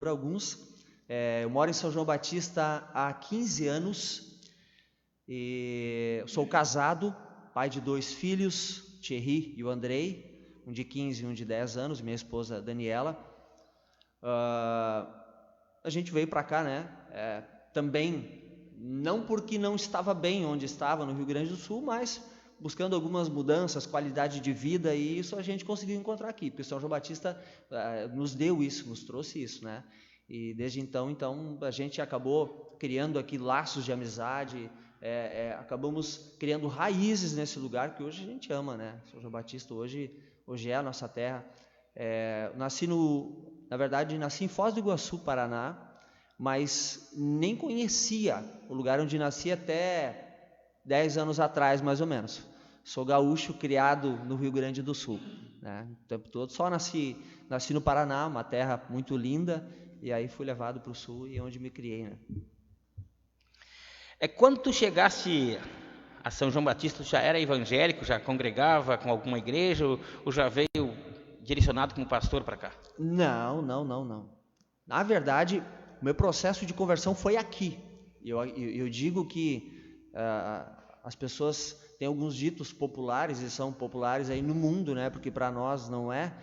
por alguns. Eu moro em São João Batista há 15 anos e sou casado, pai de 2 filhos, Thierry e o Andrei, um de 15 e um de 10 anos, minha esposa Daniela. A gente veio para cá, né? Também não porque não estava bem onde estava, no Rio Grande do Sul, mas buscando algumas mudanças, qualidade de vida, e isso a gente conseguiu encontrar aqui, porque São João Batista nos deu isso, nos trouxe isso, né? E desde então a gente acabou criando aqui laços de amizade, acabamos criando raízes nesse lugar que hoje a gente ama, né? São João Batista hoje é a nossa terra. Nasci em Foz do Iguaçu, Paraná, mas nem conhecia o lugar onde nasci até 10 anos atrás, mais ou menos. Sou gaúcho, criado no Rio Grande do Sul, né? O tempo todo. Só nasci no Paraná, uma terra muito linda, e aí fui levado para o Sul e é onde me criei, né? Quando tu chegasse a São João Batista, tu já era evangélico, já congregava com alguma igreja, ou já veio direcionado como pastor para cá? Não. Na verdade, o meu processo de conversão foi aqui. Eu digo que as pessoas têm alguns ditos populares, e são populares aí no mundo, né? Porque para nós não é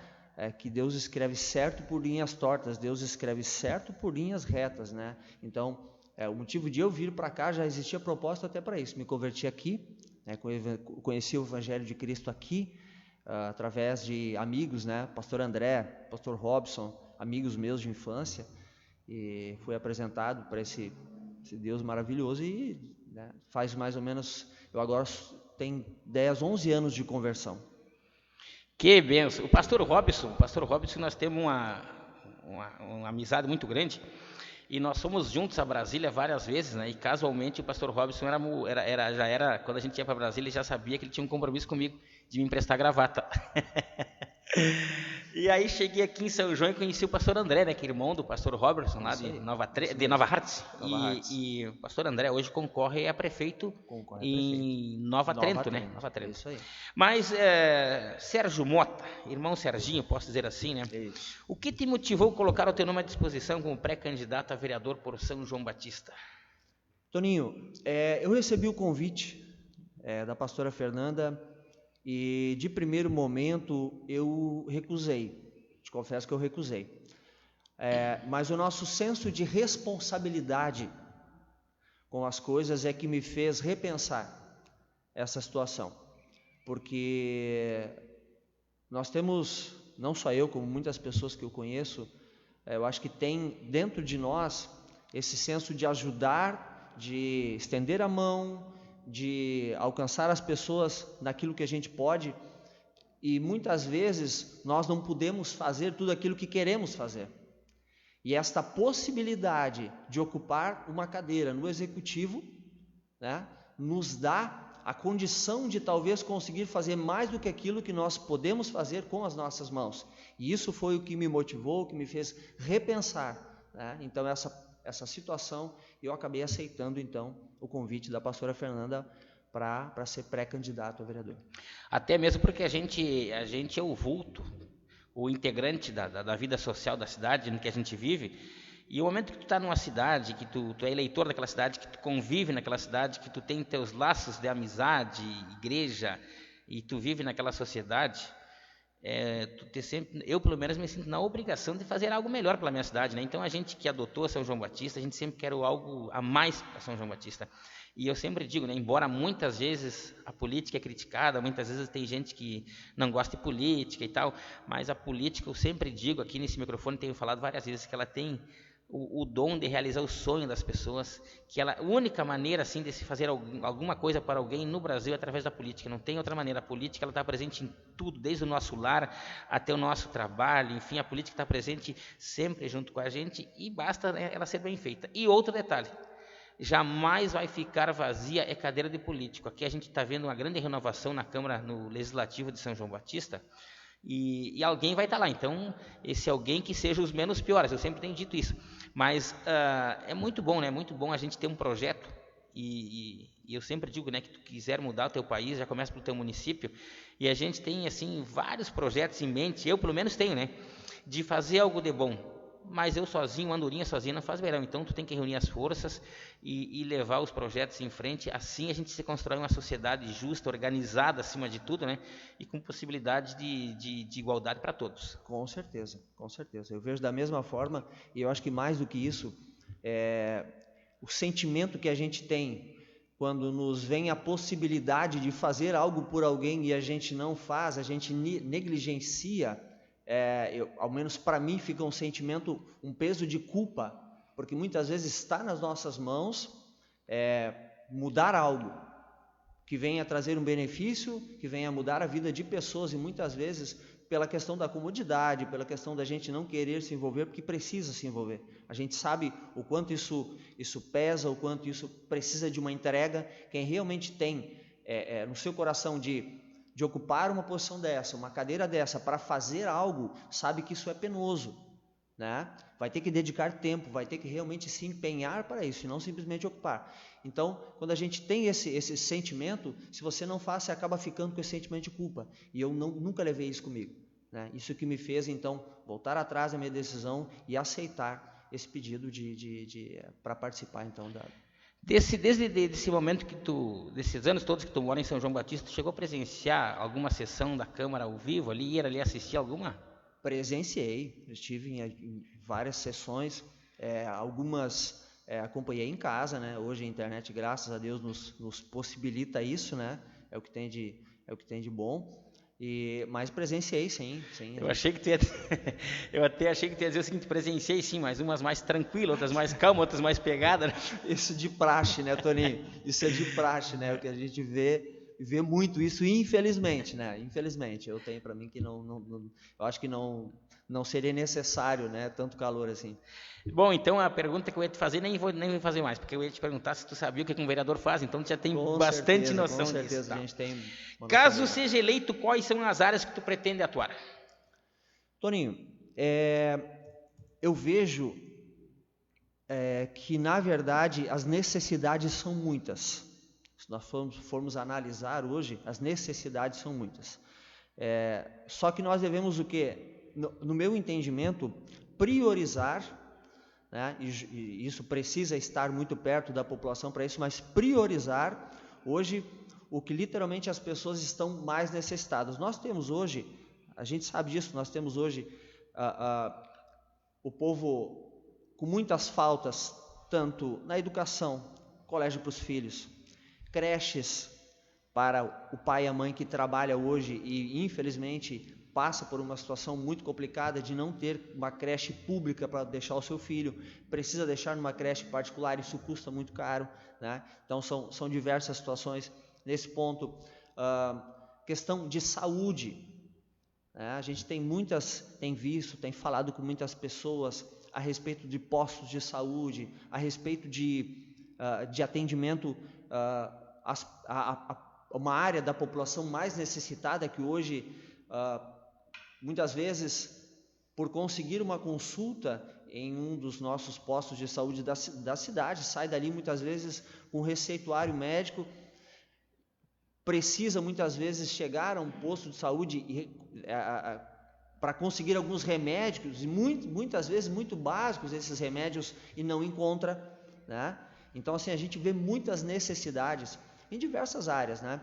que Deus escreve certo por linhas tortas, Deus escreve certo por linhas retas, né? Então, o motivo de eu vir para cá já existia propósito até para isso. Me converti aqui, né? Conheci o Evangelho de Cristo aqui, através de amigos, né? Pastor André, Pastor Robson, amigos meus de infância, e fui apresentado para esse Deus maravilhoso e, né, faz mais ou menos, eu agora tenho 10, 11 anos de conversão. Que benção. O pastor Robson, nós temos uma amizade muito grande, e nós fomos juntos a Brasília várias vezes, né? E casualmente o pastor Robson já era, quando a gente ia para Brasília, ele já sabia que ele tinha um compromisso comigo de me emprestar gravata. E aí cheguei aqui em São João e conheci o pastor André, né, que é irmão do pastor Robertson, lá de Nova Hartz. E o pastor André hoje concorre a prefeito em Nova Trento, né? Nova Trento. Isso aí. Mas Sérgio Mota, irmão Serginho, posso dizer assim, né? Isso. O que te motivou a colocar o teu nome à disposição como pré-candidato a vereador por São João Batista? Toninho, eu recebi o convite da pastora Fernanda e de primeiro momento eu recusei. Te confesso que eu recusei. Mas o nosso senso de responsabilidade com as coisas é que me fez repensar essa situação. Porque nós temos, não só eu, como muitas pessoas que eu conheço, eu acho que tem dentro de nós esse senso de ajudar, de estender a mão, de alcançar as pessoas naquilo que a gente pode, e muitas vezes nós não podemos fazer tudo aquilo que queremos fazer. E esta possibilidade de ocupar uma cadeira no executivo, né, nos dá a condição de talvez conseguir fazer mais do que aquilo que nós podemos fazer com as nossas mãos. E isso foi o que me motivou, o que me fez repensar, né? Então essa situação, eu acabei aceitando então o convite da pastora Fernanda para ser pré-candidato a vereador. Até mesmo porque a gente é o vulto, o integrante da vida social da cidade em que a gente vive, e o momento que tu está numa cidade, que tu é eleitor daquela cidade, que tu convive naquela cidade, que tu tem teus laços de amizade, igreja, e tu vive naquela sociedade, eu pelo menos me sinto na obrigação de fazer algo melhor pela minha cidade, né? Então a gente que adotou São João Batista, a gente sempre quer algo a mais para São João Batista. E eu sempre digo, né, embora muitas vezes a política é criticada, muitas vezes tem gente que não gosta de política e tal, mas a política, eu sempre digo aqui nesse microfone, tenho falado várias vezes, que ela tem o dom de realizar o sonho das pessoas, que a única maneira assim de se fazer alguma coisa para alguém no Brasil é através da política, não tem outra maneira. A política ela está presente em tudo, desde o nosso lar até o nosso trabalho, enfim, a política está presente sempre junto com a gente e basta, né, ela ser bem feita. E outro detalhe, jamais vai ficar vazia cadeira de político. Aqui a gente está vendo uma grande renovação na Câmara, no Legislativo de São João Batista, e alguém vai estar lá. Então, esse alguém que seja os menos piores, eu sempre tenho dito isso. Mas é muito bom, né? Muito bom a gente ter um projeto, e eu sempre digo, né, que tu quiser mudar o teu país, já começa pelo teu município, e a gente tem, assim, vários projetos em mente, eu pelo menos tenho, né, de fazer algo de bom, mas eu sozinho, andorinha sozinha não faz verão, então tu tem que reunir as forças e levar os projetos em frente, assim a gente se constrói uma sociedade justa, organizada acima de tudo, né? E com possibilidade de igualdade para todos. Com certeza, com certeza. Eu vejo da mesma forma, e eu acho que mais do que isso, o sentimento que a gente tem quando nos vem a possibilidade de fazer algo por alguém e a gente não faz, a gente negligencia, ao menos para mim fica um sentimento, um peso de culpa, porque muitas vezes está nas nossas mãos mudar algo que venha trazer um benefício, que venha mudar a vida de pessoas, e muitas vezes pela questão da comodidade, pela questão da gente não querer se envolver, porque precisa se envolver. A gente sabe o quanto isso pesa, o quanto isso precisa de uma entrega. Quem realmente tem no seu coração de ocupar uma posição dessa, uma cadeira dessa, para fazer algo, sabe que isso é penoso, né? Vai ter que dedicar tempo, vai ter que realmente se empenhar para isso, e não simplesmente ocupar. Então, quando a gente tem esse sentimento, se você não faz, você acaba ficando com esse sentimento de culpa. E eu nunca levei isso comigo, né? Isso que me fez, então, voltar atrás da minha decisão e aceitar esse pedido para participar, então, Desde esse momento desses anos todos que tu mora em São João Batista, tu chegou a presenciar alguma sessão da Câmara ao vivo ali, ir ali assistir alguma? Presenciei, estive em várias sessões, algumas acompanhei em casa, né? Hoje a internet, graças a Deus, nos possibilita isso, né? É o que tem de bom. Mas presenciei, sim. Eu achei que eu até achei que tu ia dizer o seguinte: presenciei sim, mas umas mais tranquilas, outras mais calmas, outras mais pegadas. Isso de praxe, né, Toninho? Isso é de praxe, né? O que a gente vê muito isso, infelizmente, né? Infelizmente, eu tenho para mim que não, eu acho que não seria necessário, né? Tanto calor assim. Bom, então a pergunta que eu ia te fazer nem vou fazer mais, porque eu ia te perguntar se tu sabia o que um vereador faz, então tu já tem bastante noção disso. Com certeza, a gente tem. Caso seja eleito, quais são as áreas que tu pretende atuar? Toninho, eu vejo que na verdade as necessidades são muitas. Se nós formos analisar hoje, as necessidades são muitas. Só que nós devemos o quê? No meu entendimento, priorizar, né? E isso precisa estar muito perto da população para isso, mas priorizar hoje o que literalmente as pessoas estão mais necessitadas. Nós temos hoje, a gente sabe disso, nós temos hoje o povo com muitas faltas, tanto na educação, colégio para os filhos, creches para o pai e a mãe que trabalha hoje e infelizmente passa por uma situação muito complicada de não ter uma creche pública para deixar o seu filho, precisa deixar numa creche particular, isso custa muito caro, né? Então são diversas situações nesse ponto. Questão de saúde, né? A gente tem falado com muitas pessoas a respeito de postos de saúde, a respeito de atendimento a uma área da população mais necessitada que hoje, muitas vezes, por conseguir uma consulta em um dos nossos postos de saúde da cidade, sai dali muitas vezes com receituário médico, precisa muitas vezes chegar a um posto de saúde para conseguir alguns remédios, e muitas vezes muito básicos esses remédios, e não encontra, né? Então assim, a gente vê muitas necessidades em diversas áreas, né?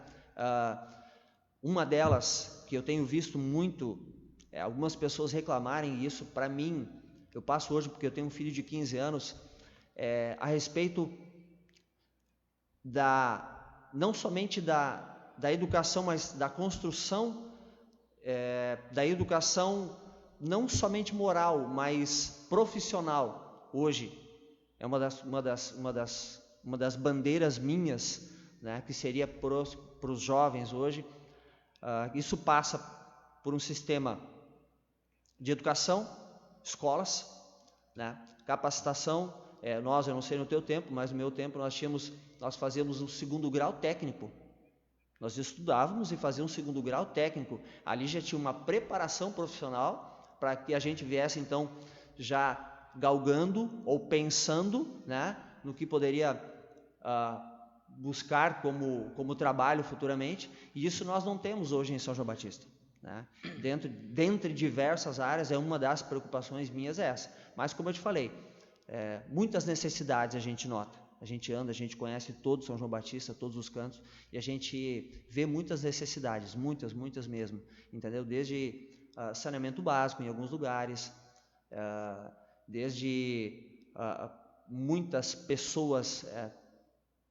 Uma delas que eu tenho visto muito, algumas pessoas reclamarem, e isso para mim, eu passo hoje porque eu tenho um filho de 15 anos, a respeito não somente da educação, mas da construção, da educação não somente moral, mas profissional. Hoje é uma das bandeiras minhas, né, que seria para os jovens hoje. Isso passa por um sistema de educação, escolas, né, capacitação. Eu não sei no teu tempo, mas no meu tempo nós fazíamos um segundo grau técnico. Nós estudávamos e fazíamos um segundo grau técnico. Ali já tinha uma preparação profissional para que a gente viesse então já galgando ou pensando, né, no que poderia buscar como trabalho futuramente, e isso nós não temos hoje em São João Batista, né? Dentre diversas áreas, uma das preocupações minhas é essa. Mas como eu te falei, muitas necessidades a gente nota. A gente anda, a gente conhece todo São João Batista, todos os cantos, e a gente vê muitas necessidades, muitas mesmo, entendeu? Desde saneamento básico em alguns lugares, desde muitas pessoas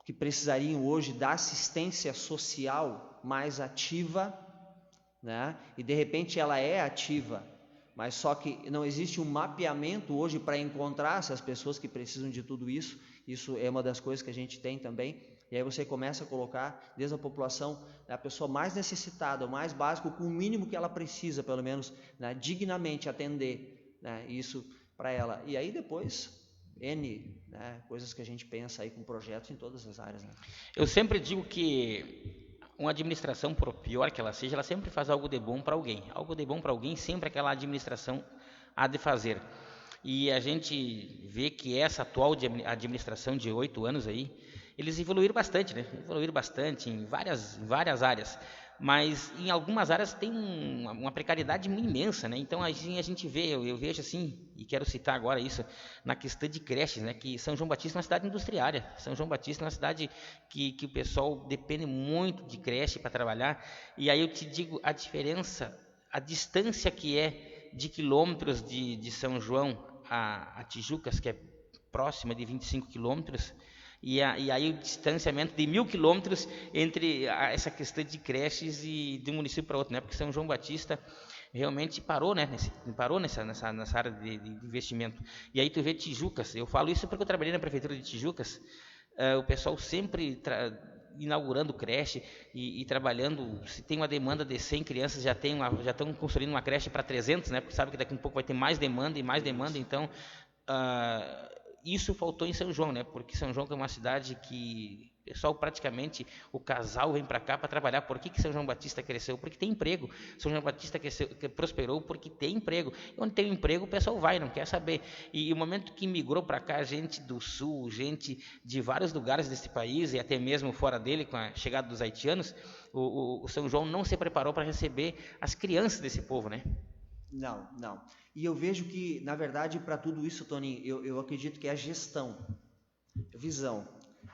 que precisariam hoje da assistência social mais ativa, né? E de repente ela é ativa, mas só que não existe um mapeamento hoje para encontrar essas pessoas que precisam de tudo isso. Isso é uma das coisas que a gente tem também. E aí você começa a colocar desde a população, né, a pessoa mais necessitada, o mais básico, com o mínimo que ela precisa, pelo menos, né, dignamente atender, né, isso para ela. E aí depois, né, coisas que a gente pensa aí com projetos em todas as áreas. Né? Eu sempre digo que uma administração, por pior que ela seja, ela sempre faz algo de bom para alguém. Algo de bom para alguém sempre aquela administração há de fazer. E a gente vê que essa atual administração de 8 anos aí, eles evoluíram bastante, né? Evoluíram bastante em várias áreas. Mas em algumas áreas tem uma precariedade imensa, né? Então a gente vê, eu vejo assim, e quero citar agora isso, na questão de creches, né? Que São João Batista é uma cidade industriária. São João Batista é uma cidade que o pessoal depende muito de creche para trabalhar. E aí eu te digo a diferença, a distância que é de quilômetros de São João a Tijucas, que é próxima de 25 quilômetros, e aí o distanciamento de 1.000 quilômetros entre essa questão de creches e de um município para outro, né? Porque São João Batista realmente parou, né? Parou nessa área de investimento. E aí tu vê Tijucas, eu falo isso porque eu trabalhei na prefeitura de Tijucas, o pessoal sempre inaugurando creche e trabalhando. Se tem uma demanda de 100 crianças, já estão construindo uma creche para 300, né? Porque sabe que daqui a um pouco vai ter mais demanda, então isso faltou em São João, né? Porque São João é uma cidade que o pessoal praticamente, o casal vem para cá para trabalhar. Por que São João Batista cresceu? Porque tem emprego. São João Batista prosperou porque tem emprego. E onde tem emprego o pessoal vai, não quer saber. E o momento que migrou para cá, gente do sul, gente de vários lugares desse país e até mesmo fora dele, com a chegada dos haitianos, o São João não se preparou para receber as crianças desse povo, né? Não. E eu vejo que, na verdade, para tudo isso, Toninho, eu acredito que é a gestão, visão.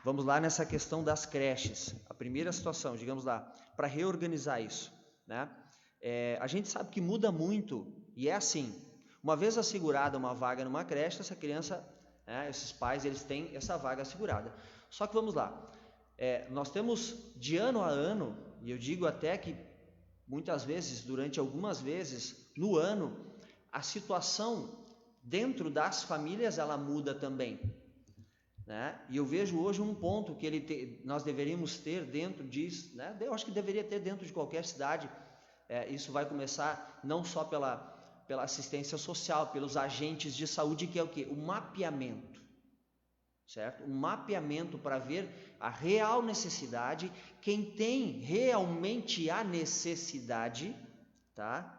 Vamos lá nessa questão das creches. A primeira situação, digamos lá, para reorganizar isso, né? A gente sabe que muda muito e é assim. Uma vez assegurada uma vaga numa creche, essa criança, né, esses pais, eles têm essa vaga assegurada. Só que vamos lá, nós temos de ano a ano, e eu digo até que muitas vezes, durante algumas vezes no ano, a situação dentro das famílias ela muda também, né? E eu vejo hoje um ponto que nós deveríamos ter dentro disso, né? Eu acho que deveria ter dentro de qualquer cidade. Isso vai começar não só pela assistência social, pelos agentes de saúde, que é o quê? O mapeamento, certo? Um mapeamento para ver a real necessidade, quem tem realmente a necessidade, tá?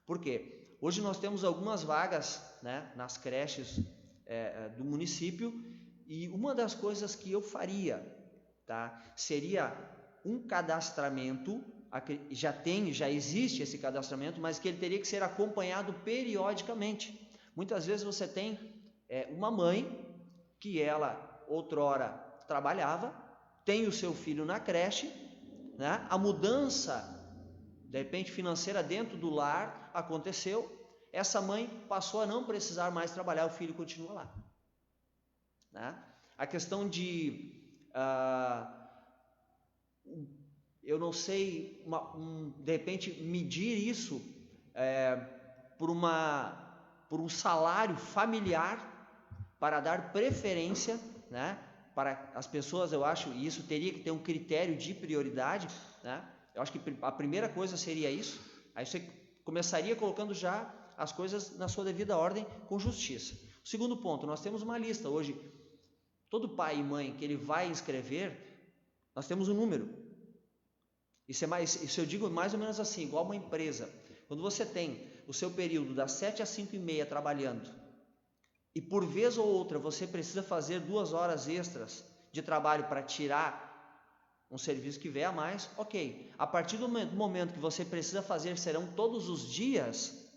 Por quê? Hoje nós temos algumas vagas, né, nas creches do município, e uma das coisas que eu faria, tá, seria um cadastramento. Já existe esse cadastramento, mas que ele teria que ser acompanhado periodicamente. Muitas vezes você tem uma mãe que ela outrora trabalhava, tem o seu filho na creche, né? A mudança de repente financeira dentro do lar aconteceu, essa mãe passou a não precisar mais trabalhar, o filho continua lá, né? A questão de eu não sei, de repente medir isso por um salário familiar, para dar preferência, né, para as pessoas. Eu acho, e isso teria que ter um critério de prioridade, né? Eu acho que a primeira coisa seria isso. Aí você começaria colocando já as coisas na sua devida ordem, com justiça. O segundo ponto, nós temos uma lista hoje. Todo pai e mãe que ele vai inscrever, nós temos um número. Isso eu digo mais ou menos assim, igual uma empresa. Quando você tem o seu período das 7 às 5h30 trabalhando, e por vez ou outra você precisa fazer 2 horas extras de trabalho para tirar um serviço que vier a mais, ok. A partir do momento que você precisa fazer, serão todos os dias,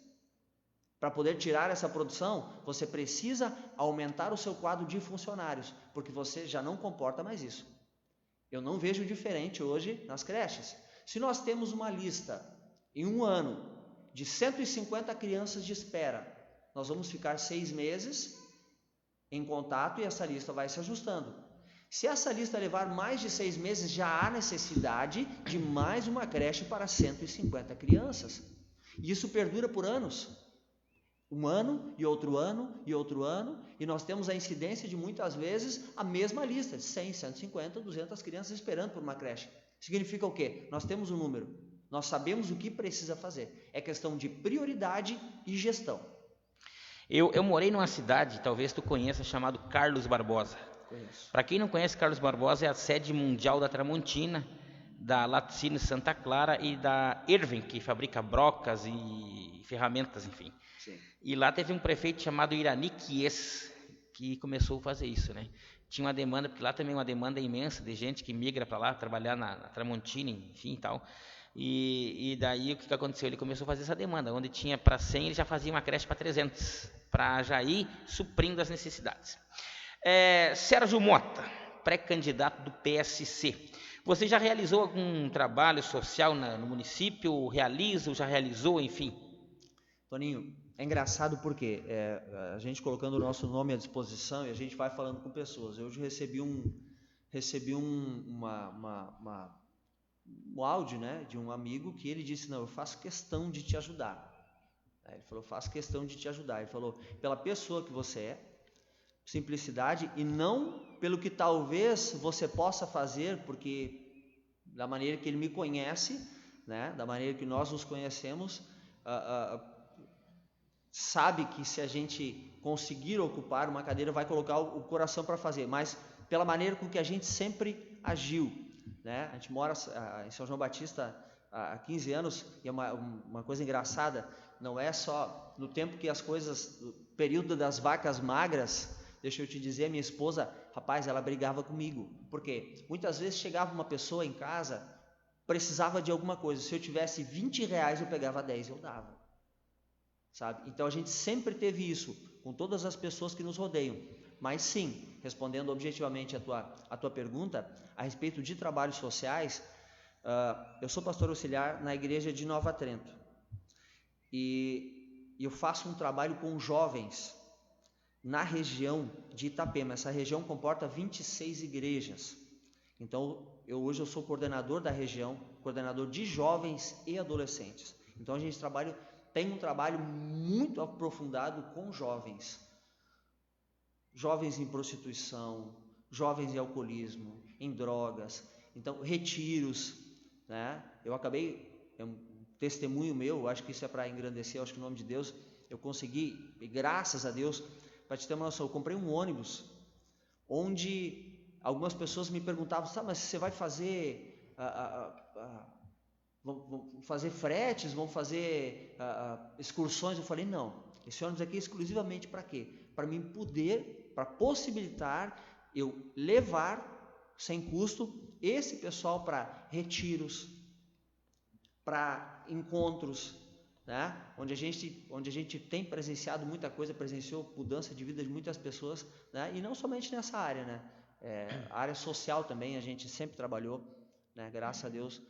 Para poder tirar essa produção, você precisa aumentar o seu quadro de funcionários, porque você já não comporta mais isso. Eu não vejo diferente hoje nas creches. Se nós temos uma lista em um ano de 150 crianças de espera, nós vamos ficar 6 meses em contato e essa lista vai se ajustando. Se essa lista levar mais de 6 meses, já há necessidade de mais uma creche para 150 crianças. E isso perdura por anos. Um ano, e outro ano, e outro ano, e nós temos a incidência de muitas vezes a mesma lista, de 100, 150, 200 crianças esperando por uma creche. Significa o quê? Nós temos um número, nós sabemos o que precisa fazer. É questão de prioridade e gestão. Eu morei numa cidade, talvez tu conheça, chamado Carlos Barbosa. Para quem não conhece, Carlos Barbosa é a sede mundial da Tramontina, da Laticínios Santa Clara e da Irving, que fabrica brocas e ferramentas, enfim. Sim. E lá teve um prefeito chamado Irani Kies, que começou a fazer isso, né? Tinha uma demanda, porque lá também é uma demanda imensa de gente que migra para lá, trabalhar na Tramontina, enfim e tal. E daí o que aconteceu? Ele começou a fazer essa demanda, onde tinha para 100, ele já fazia uma creche para 300, para já ir suprindo as necessidades. Sérgio Mota, pré-candidato do PSC. Você já realizou algum trabalho social no município? Já realizou, enfim? Toninho, é engraçado porque a gente colocando o nosso nome à disposição e a gente vai falando com pessoas. Eu hoje recebi um áudio, né, de um amigo que ele disse, não, eu faço questão de te ajudar. Ele falou, faço questão de te ajudar. Ele falou, pela pessoa que você é, simplicidade, e não pelo que talvez você possa fazer, porque da maneira que ele me conhece, né, da maneira que nós nos conhecemos, sabe que se a gente conseguir ocupar uma cadeira, vai colocar o coração para fazer, mas pela maneira com que a gente sempre agiu, né? A gente mora em São João Batista há 15 anos e é uma coisa engraçada, não é só no tempo que as coisas, no período das vacas magras, deixa eu te dizer, a minha esposa, rapaz, ela brigava comigo, porque muitas vezes chegava uma pessoa em casa, precisava de alguma coisa, se eu tivesse 20 reais eu pegava 10 e eu dava, sabe? Então a gente sempre teve isso, com todas as pessoas que nos rodeiam, mas sim, respondendo objetivamente a tua pergunta, a respeito de trabalhos sociais, eu sou pastor auxiliar na igreja de Nova Trento, e eu faço um trabalho com jovens, na região de Itapema. Essa região comporta 26 igrejas. Então, hoje eu sou coordenador da região, coordenador de jovens e adolescentes. Então, a gente tem um trabalho muito aprofundado com jovens. Jovens em prostituição, jovens em alcoolismo, em drogas. Então, retiros, né? É um testemunho meu, acho que isso é para engrandecer, acho que o nome de Deus, eu consegui, e graças a Deus, para te ter uma noção, eu comprei um ônibus onde algumas pessoas me perguntavam, mas você vai fazer, vão fazer fretes, vão fazer excursões? Eu falei, não, esse ônibus aqui é exclusivamente para quê? Para mim poder, para possibilitar eu levar sem custo esse pessoal para retiros, para encontros, né? Onde a gente tem presenciado muita coisa, presenciou mudança de vida de muitas pessoas, né? E não somente nessa área, né? A área social também a gente sempre trabalhou, né? Graças a Deus,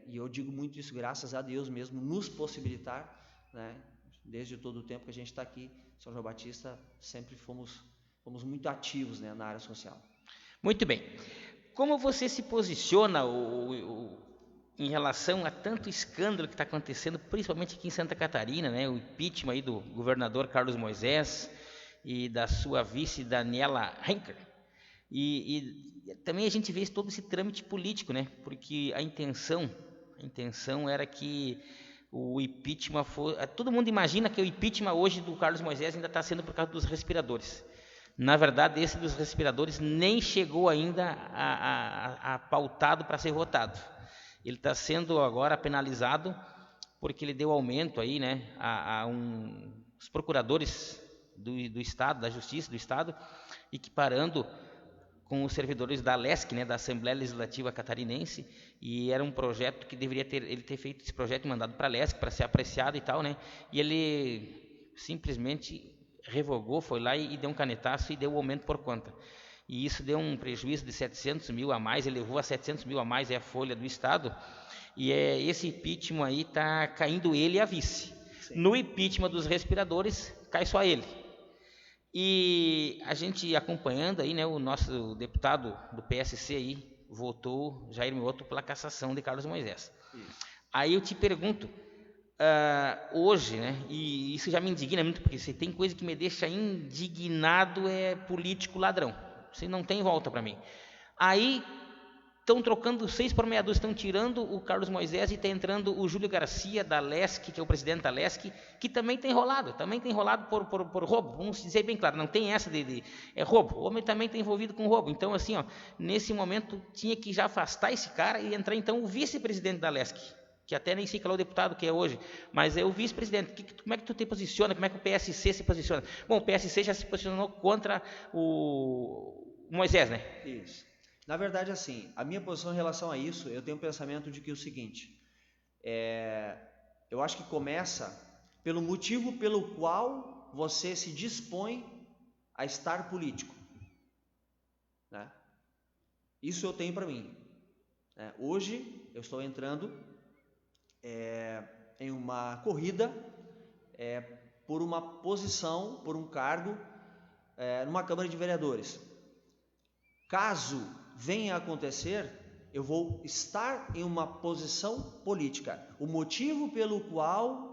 e eu digo muito isso, graças a Deus mesmo, nos possibilitar, né? Desde todo o tempo que a gente está aqui, São João Batista, sempre fomos muito ativos, né? Na área social. Muito bem. Como você se posiciona em relação a tanto escândalo que está acontecendo, principalmente aqui em Santa Catarina, né? O impeachment aí do governador Carlos Moisés e da sua vice Daniela Henker. E também a gente vê todo esse trâmite político, né? Porque a intenção era que o impeachment fosse... Todo mundo imagina que o impeachment hoje do Carlos Moisés ainda está sendo por causa dos respiradores. Na verdade, esse dos respiradores nem chegou ainda a pautado para ser votado. Ele está sendo agora penalizado porque ele deu aumento aí, né, os procuradores do Estado, da Justiça do Estado, equiparando com os servidores da LESC, né, da Assembleia Legislativa Catarinense, e era um projeto que deveria ter feito esse projeto e mandado para a LESC para ser apreciado e tal, né, e ele simplesmente revogou, foi lá e deu um canetaço e deu o aumento por conta. E isso deu um prejuízo de 700 mil a mais, elevou a 700 mil a mais a folha do Estado, e esse impeachment aí está caindo ele e a vice. Sim. No impeachment dos respiradores, cai só ele. E a gente acompanhando aí, né, o nosso deputado do PSC aí, votou, Jair Mioto, pela cassação de Carlos Moisés. Isso. Aí eu te pergunto, hoje, né, e isso já me indigna muito, porque se tem coisa que me deixa indignado é político ladrão. Você não tem volta para mim. Aí estão trocando 6 por meia dúzia, estão tirando o Carlos Moisés e está entrando o Júlio Garcia da Lesc, que é o presidente da Lesc, que também está enrolado por roubo. Vamos dizer bem claro, não tem essa é roubo. O homem também está envolvido com roubo. Então, assim, ó, nesse momento tinha que já afastar esse cara e entrar então o vice-presidente da Lesc, que até nem sei qual é o deputado que é hoje, mas é o vice-presidente. Como é que tu te posiciona? Como é que o PSC se posiciona? Bom, o PSC já se posicionou contra o Moisés, né? Isso. Na verdade, assim, a minha posição em relação a isso, eu tenho um pensamento de que é o seguinte, eu acho que começa pelo motivo pelo qual você se dispõe a estar político, né? Isso eu tenho para mim. Hoje eu estou entrando em uma corrida por uma posição, por um cargo numa Câmara de Vereadores. Caso venha a acontecer, eu vou estar em uma posição política. O motivo pelo qual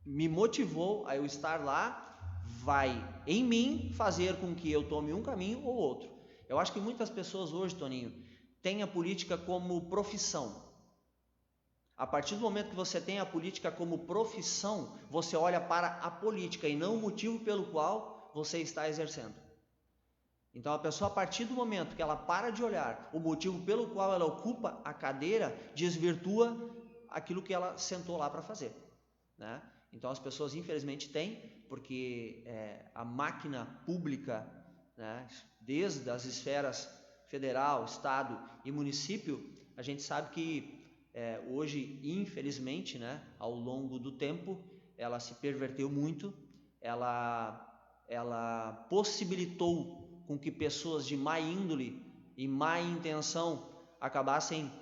me motivou a eu estar lá vai, em mim, fazer com que eu tome um caminho ou outro. Eu acho que muitas pessoas hoje, Toninho, têm a política como profissão. A partir do momento que você tem a política como profissão, você olha para a política e não o motivo pelo qual você está exercendo. Então a pessoa, a partir do momento que ela para de olhar o motivo pelo qual ela ocupa a cadeira, desvirtua aquilo que ela sentou lá para fazer, né? Então as pessoas infelizmente têm, porque a máquina pública, né, desde as esferas federal, estado e município, a gente sabe que hoje, infelizmente, né, ao longo do tempo, ela se perverteu muito, ela possibilitou com que pessoas de má índole e má intenção acabassem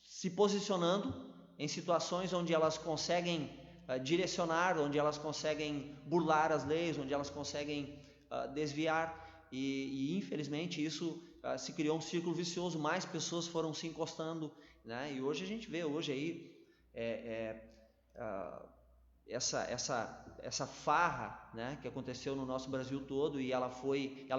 se posicionando em situações onde elas conseguem direcionar, onde elas conseguem burlar as leis, onde elas conseguem desviar e infelizmente isso se criou um círculo vicioso, mais pessoas foram se encostando, né? E hoje a gente vê aí essa farra, né, que aconteceu no nosso Brasil todo e ela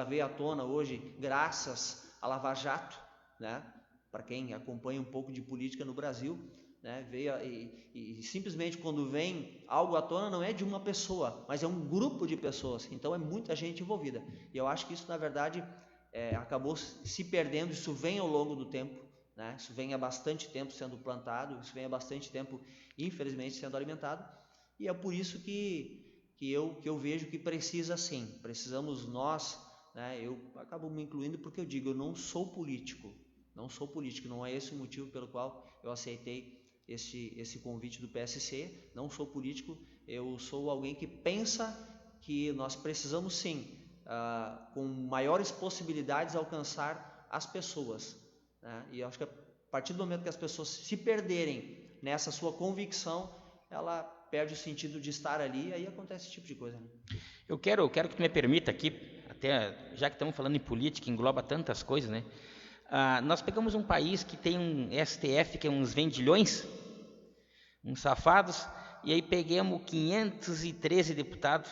veio à tona hoje graças a Lava Jato, né? Para quem acompanha um pouco de política no Brasil, né, veio e simplesmente quando vem algo à tona não é de uma pessoa, mas é um grupo de pessoas, então é muita gente envolvida. E eu acho que isso na verdade acabou se perdendo. Isso vem ao longo do tempo, né? Isso vem há bastante tempo sendo plantado, isso vem há bastante tempo infelizmente sendo alimentado. E é por isso que eu vejo que precisamos nós, né? Eu acabo me incluindo porque eu digo, eu não sou político, não é esse o motivo pelo qual eu aceitei esse convite do PSC, não sou político, eu sou alguém que pensa que nós precisamos sim, com maiores possibilidades, alcançar as pessoas, né? E eu acho que a partir do momento que as pessoas se perderem nessa sua convicção, ela perde o sentido de estar ali, e aí acontece esse tipo de coisa, né? Eu quero que tu me permita aqui, até já que estamos falando em política, engloba tantas coisas, né? Nós pegamos um país que tem um STF, que é uns vendilhões, uns safados, e aí pegamos 513 deputados,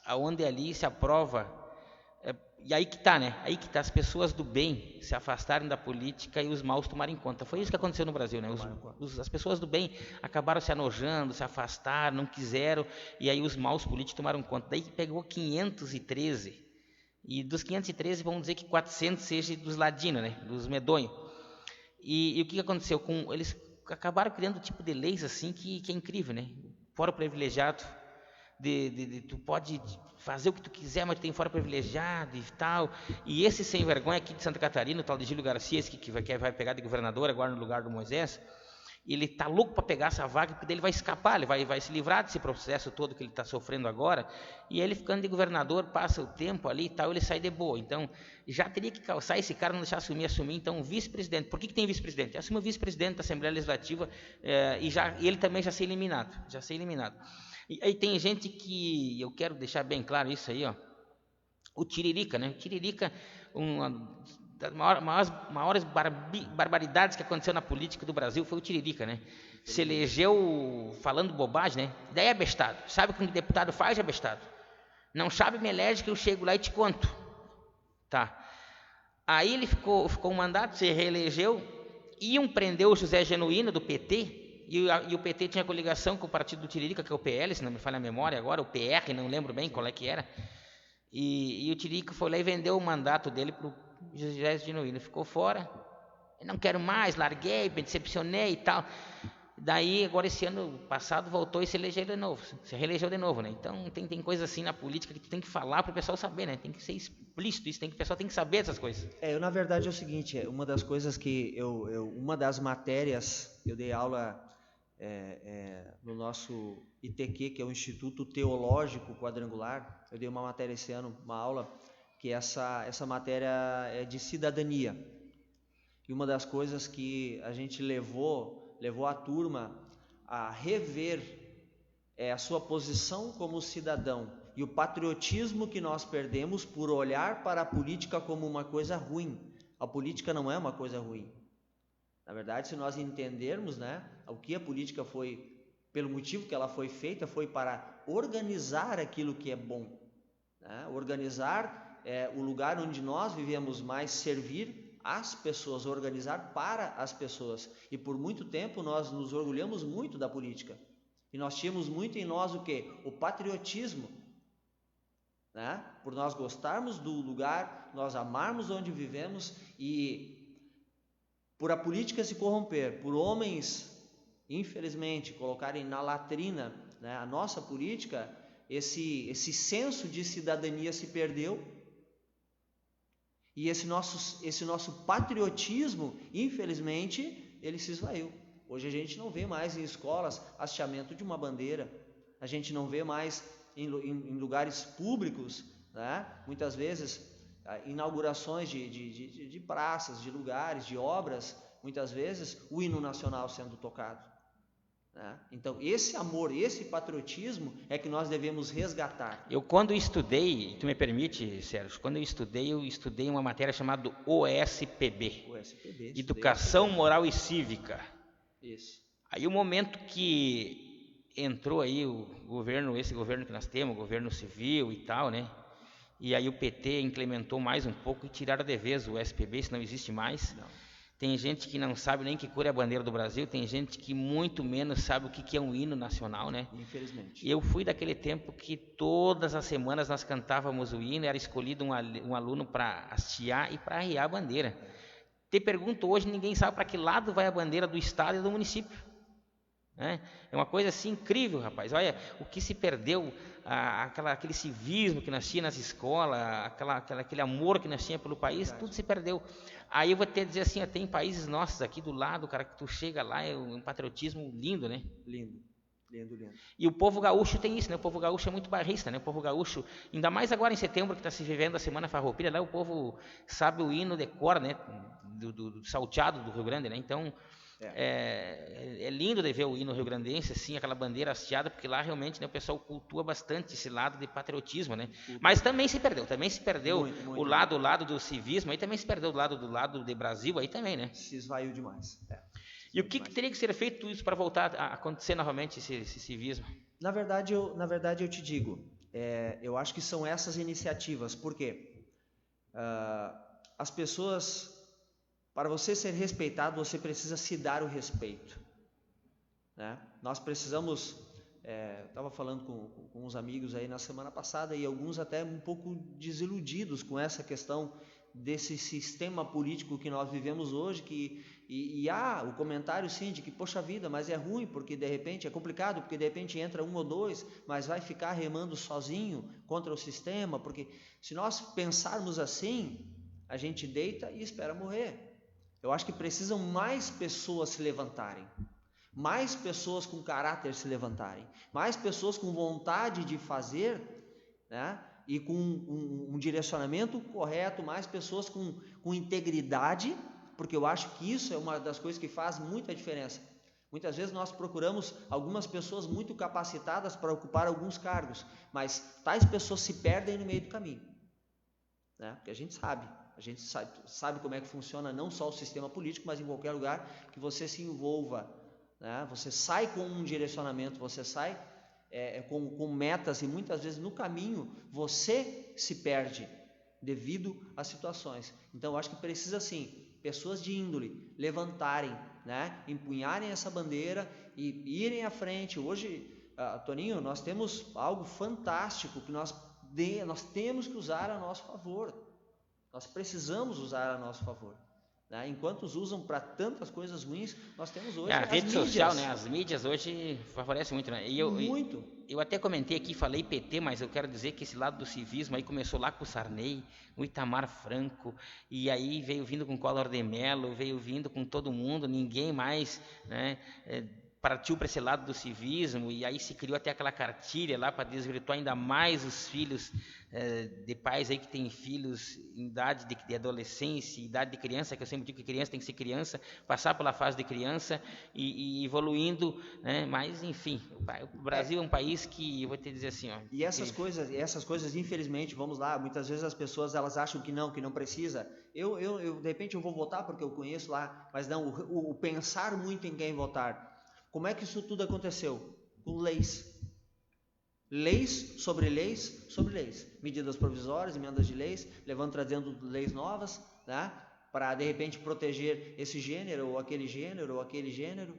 aonde ali se aprova, e aí que está, né? Aí que está, as pessoas do bem se afastarem da política e os maus tomarem conta. Foi isso que aconteceu no Brasil, né? As pessoas do bem acabaram se anojando, se afastaram, não quiseram, e aí os maus políticos tomaram conta. Daí pegou 513, e dos 513 vamos dizer que 400 seja dos ladinos, né? Dos medonhos. E o que aconteceu? Eles acabaram criando um tipo de leis assim que é incrível, né? Fora o privilegiado, tu pode fazer o que tu quiser, mas tu tem fora privilegiado e tal. E esse sem vergonha aqui de Santa Catarina, o tal de Júlio Garcia, que vai pegar de governador agora no lugar do Moisés, ele está louco para pegar essa vaga, porque daí ele vai escapar, ele vai se livrar desse processo todo que ele está sofrendo agora, e ele ficando de governador, passa o tempo ali e tal, ele sai de boa. Então, já teria que calçar esse cara, não deixar assumir, então, vice-presidente. Por que tem vice-presidente? Assume o vice-presidente da Assembleia Legislativa e ele também já ser eliminado. E aí tem gente que, eu quero deixar bem claro isso aí, ó, o Tiririca, né? O Tiririca, uma das maiores barbaridades que aconteceu na política do Brasil foi o Tiririca, né? Se elegeu falando bobagem, né? Daí é abestado. Sabe o que um deputado faz, é abestado. Não sabe, me elege que eu chego lá e te conto. Tá. Aí ele ficou um mandato, se reelegeu, iam prender o José Genuíno do PT, e o PT tinha coligação com o partido do Tiririca, que é o PL, se não me falha a memória agora, o PR, não lembro bem qual é que era. E o Tiririca foi lá e vendeu o mandato dele para o José Genuíno, ficou fora, eu não quero mais, larguei, me decepcionei e tal. Daí, agora esse ano passado, voltou e se reelegeu de novo, né? Então tem coisas assim na política que tu tem que falar para o pessoal saber, né? Tem que ser explícito isso, o pessoal tem que saber essas coisas. Na verdade é o seguinte, uma das coisas que uma das matérias, eu dei aula no nosso ITQ, que é o Instituto Teológico Quadrangular, eu dei uma matéria esse ano, uma aula, que essa matéria é de cidadania. E uma das coisas que a gente levou a turma a rever a sua posição como cidadão e o patriotismo que nós perdemos por olhar para a política como uma coisa ruim. A política não é uma coisa ruim. Na verdade, se nós entendermos, né, o que a política foi, pelo motivo que ela foi feita, foi para organizar aquilo que é bom, né? Organizar o lugar onde nós vivemos mais, servir as pessoas, organizar para as pessoas. E por muito tempo nós nos orgulhamos muito da política. E nós tínhamos muito em nós o quê? O patriotismo, né? Por nós gostarmos do lugar, nós amarmos onde vivemos, e por a política se corromper, por homens, infelizmente, colocarem na latrina, né, a nossa política, esse senso de cidadania se perdeu. E esse nosso patriotismo, infelizmente, ele se esvaiu. Hoje a gente não vê mais em escolas hasteamento de uma bandeira, a gente não vê mais em lugares públicos, né? Muitas vezes inaugurações de praças, de lugares, de obras, muitas vezes o hino nacional sendo tocado. Então esse amor, esse patriotismo é que nós devemos resgatar. Eu quando estudei, tu me permite, Sérgio, quando eu estudei uma matéria chamada OSPB, Educação Moral e Cívica. Isso. Aí o momento que entrou aí esse governo que nós temos, o governo civil e tal, né? E aí o PT implementou mais um pouco e tiraram de vez o SPB, isso não existe mais. Não. Tem gente que não sabe nem que cor é a bandeira do Brasil, tem gente que muito menos sabe o que é um hino nacional, né? Infelizmente. Eu fui daquele tempo que todas as semanas nós cantávamos o hino, era escolhido um aluno para hastear e para arriar a bandeira. Te pergunto hoje, ninguém sabe para que lado vai a bandeira do estado e do município. É uma coisa assim incrível, rapaz. Olha o que se perdeu, aquele civismo que nós tínhamos nas escolas, aquele amor que nós tínhamos pelo país, tudo se perdeu. Aí eu vou te dizer assim, tem países nossos aqui do lado, cara, que tu chega lá, é um patriotismo lindo, né? Lindo. E o povo gaúcho tem isso, né? O povo gaúcho é muito bairrista, né? O povo gaúcho, ainda mais agora em setembro que está se vivendo a Semana Farroupilha, lá o povo sabe o hino de cor, né? Do salteado do Rio Grande, né? Então é lindo de ver o hino rio-grandense, assim, aquela bandeira hasteada, porque lá realmente, né, o pessoal cultua bastante esse lado de patriotismo, né? Mas também se perdeu muito, o lado do civismo, aí também se perdeu do lado de Brasil, aí também, né? Se esvaiu demais. E o que teria que ser feito isso para voltar a acontecer novamente esse civismo? Na verdade eu te digo, eu acho que são essas iniciativas, porque as pessoas, para você ser respeitado, você precisa se dar o respeito, né? Nós precisamos, estava falando com uns amigos aí na semana passada, e alguns até um pouco desiludidos com essa questão desse sistema político que nós vivemos hoje, e há o comentário sim de que, poxa vida, mas é ruim, porque de repente é complicado, porque de repente entra um ou dois, mas vai ficar remando sozinho contra o sistema, porque se nós pensarmos assim, a gente deita e espera morrer. Eu acho que precisam mais pessoas se levantarem. mais pessoas com caráter se levantarem, mais pessoas com vontade de fazer, né? E com um direcionamento correto, mais pessoas com integridade, porque eu acho que isso é uma das coisas que faz muita diferença. Muitas vezes nós procuramos algumas pessoas muito capacitadas para ocupar alguns cargos, mas tais pessoas se perdem no meio do caminho, né? Porque a gente sabe como é que funciona não só o sistema político, mas em qualquer lugar que você se envolva, né? Você sai com um direcionamento, você sai com metas, e muitas vezes no caminho você se perde devido às situações. Então eu acho que precisa sim pessoas de índole levantarem, né? Empunharem essa bandeira e irem à frente. Hoje, Toninho, nós temos algo fantástico que nós temos que usar a nosso favor. Nós precisamos usar a nosso favor, né? Enquanto os usam para tantas coisas ruins, nós temos hoje a rede social, né? mídias. As mídias hoje favorecem muito, né? Muito. Eu até comentei aqui, falei PT, mas eu quero dizer que esse lado do civismo aí começou lá com o Sarney, o Itamar Franco, e aí veio vindo com Collor de Mello, veio vindo com todo mundo, ninguém mais, né? Partiu para esse lado do civismo, e aí se criou até aquela cartilha lá para desvirtuar ainda mais os filhos de pais aí que têm filhos em idade de adolescência, idade de criança, que eu sempre digo que criança tem que ser criança, passar pela fase de criança e evoluindo, né? Mas enfim, o Brasil é um país que, eu vou te dizer assim, ó, e essas coisas, infelizmente, vamos lá, muitas vezes as pessoas elas acham que não precisa. Eu de repente eu vou votar porque eu conheço lá, mas não, o pensar muito em quem votar. Como é que isso tudo aconteceu? Com leis. Leis sobre leis sobre leis. Medidas provisórias, emendas de leis, trazendo leis novas, né? Para de repente proteger esse gênero ou aquele gênero,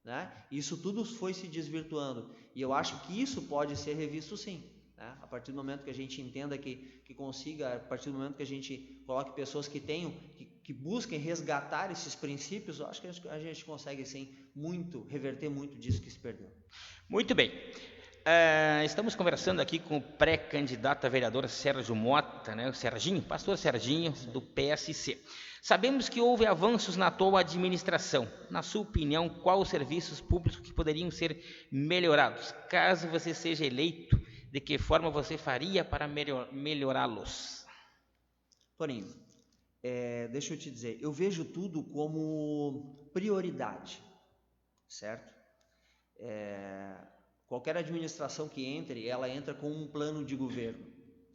né? Isso tudo foi se desvirtuando. E eu acho que isso pode ser revisto sim, né? A partir do momento que a gente entenda que consiga, a partir do momento que a gente coloque pessoas que tenham, que busquem resgatar esses princípios, eu acho que a gente consegue sim reverter muito disso que se perdeu. Muito bem. Estamos conversando aqui com o pré-candidato a vereador Sérgio Mota, né? O Serginho, pastor Serginho, do PSC. Sabemos que houve avanços na atual administração. Na sua opinião, quais os serviços públicos que poderiam ser melhorados? Caso você seja eleito, de que forma você faria para melhorá-los? Toninho, deixa eu te dizer, eu vejo tudo como prioridade, certo? Qualquer administração que entre, ela entra com um plano de governo,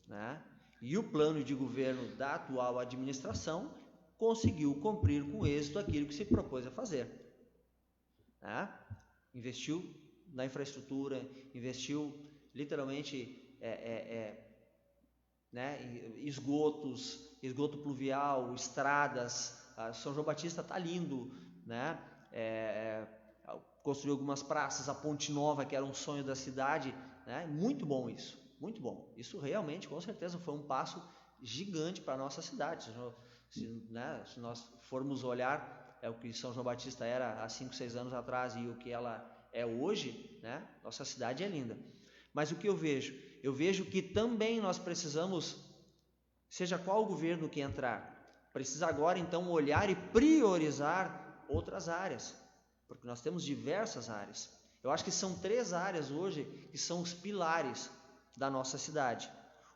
né? E o plano de governo da atual administração conseguiu cumprir com êxito aquilo que se propôs a fazer, né? Investiu na infraestrutura, investiu literalmente né? Esgoto pluvial, estradas. São João Batista está lindo, né? Construiu algumas praças, a Ponte Nova, que era um sonho da cidade, né? Muito bom isso, muito bom. Isso realmente, com certeza, foi um passo gigante para a nossa cidade. Se nós formos olhar o que São João Batista era há 5, 6 anos atrás e o que ela é hoje, né? Nossa cidade é linda. Mas o que eu vejo? Eu vejo que também nós precisamos, seja qual o governo que entrar, precisa agora então olhar e priorizar outras áreas, porque nós temos diversas áreas. Eu acho que são 3 áreas hoje que são os pilares da nossa cidade.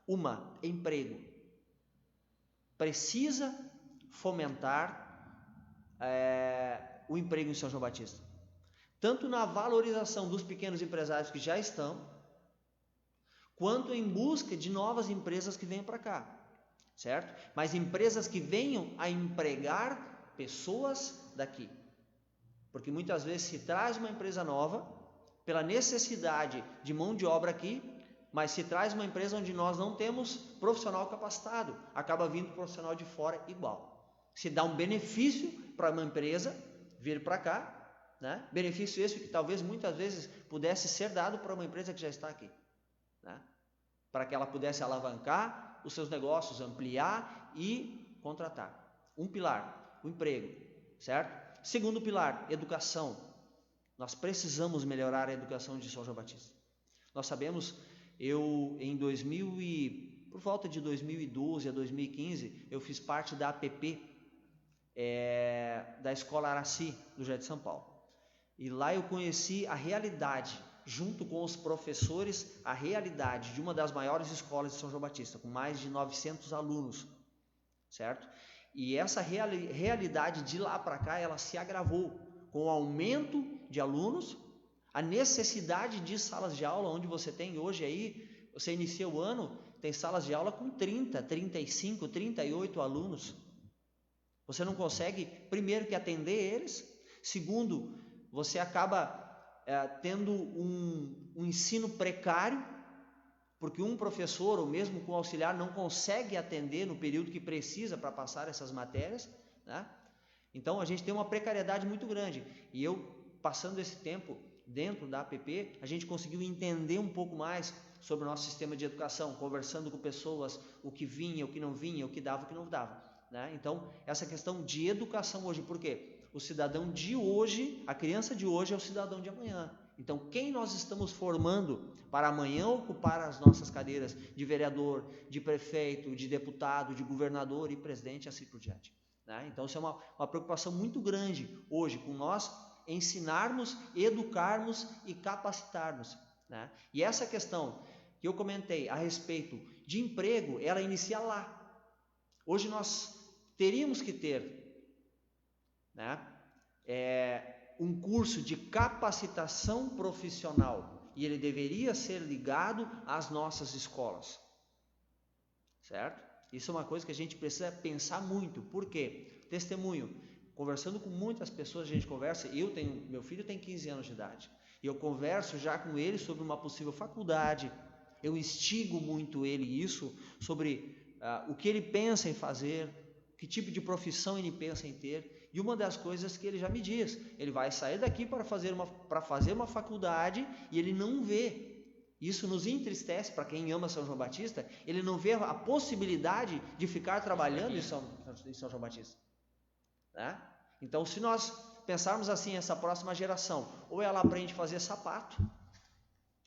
Uma, emprego. Precisa fomentar o emprego em São João Batista, tanto na valorização dos pequenos empresários que já estão, quanto em busca de novas empresas que venham para cá, certo? Mas empresas que venham a empregar pessoas daqui, porque muitas vezes se traz uma empresa nova pela necessidade de mão de obra aqui, mas se traz uma empresa onde nós não temos profissional capacitado, acaba vindo profissional de fora igual. Se dá um benefício para uma empresa vir para cá, né? Benefício esse que talvez muitas vezes pudesse ser dado para uma empresa que já está aqui, né? Para que ela pudesse alavancar os seus negócios, ampliar e contratar. Um pilar, o emprego, certo? Segundo pilar, educação. Nós precisamos melhorar a educação de São João Batista. Nós sabemos, por volta de 2012 a 2015, eu fiz parte da APP da Escola Araci, do Jardim de São Paulo. E lá eu conheci a realidade, junto com os professores, a realidade de uma das maiores escolas de São João Batista, com mais de 900 alunos, certo? E essa realidade de lá para cá, ela se agravou com o aumento de alunos, a necessidade de salas de aula, onde você tem hoje aí, você inicia o ano, tem salas de aula com 30, 35, 38 alunos. Você não consegue, primeiro, que atender eles, segundo, você acaba tendo um ensino precário, porque um professor, ou mesmo com auxiliar, não consegue atender no período que precisa para passar essas matérias, né? Então, a gente tem uma precariedade muito grande. E eu, passando esse tempo dentro da APP, a gente conseguiu entender um pouco mais sobre o nosso sistema de educação, conversando com pessoas, o que vinha, o que não vinha, o que dava, o que não dava, né? Então, essa questão de educação hoje, por quê? O cidadão de hoje, a criança de hoje é o cidadão de amanhã. Então, quem nós estamos formando para amanhã ocupar as nossas cadeiras de vereador, de prefeito, de deputado, de governador e presidente, assim por diante, né? Então, isso é uma preocupação muito grande hoje, com nós ensinarmos, educarmos e capacitarmos, né? E essa questão que eu comentei a respeito de emprego, ela inicia lá. Hoje nós teríamos que ter, né, um curso de capacitação profissional, e ele deveria ser ligado às nossas escolas, certo? Isso é uma coisa que a gente precisa pensar muito. Por quê? Testemunho, conversando com muitas pessoas, a gente conversa, meu filho tem 15 anos de idade, e eu converso já com ele sobre uma possível faculdade, eu instigo muito ele isso, sobre o que ele pensa em fazer, que tipo de profissão ele pensa em ter. E uma das coisas que ele já me diz, ele vai sair daqui para fazer uma faculdade, e ele não vê, isso nos entristece, para quem ama São João Batista, ele não vê a possibilidade de ficar trabalhando em São João Batista, né? Então, se nós pensarmos assim, essa próxima geração, ou ela aprende a fazer sapato,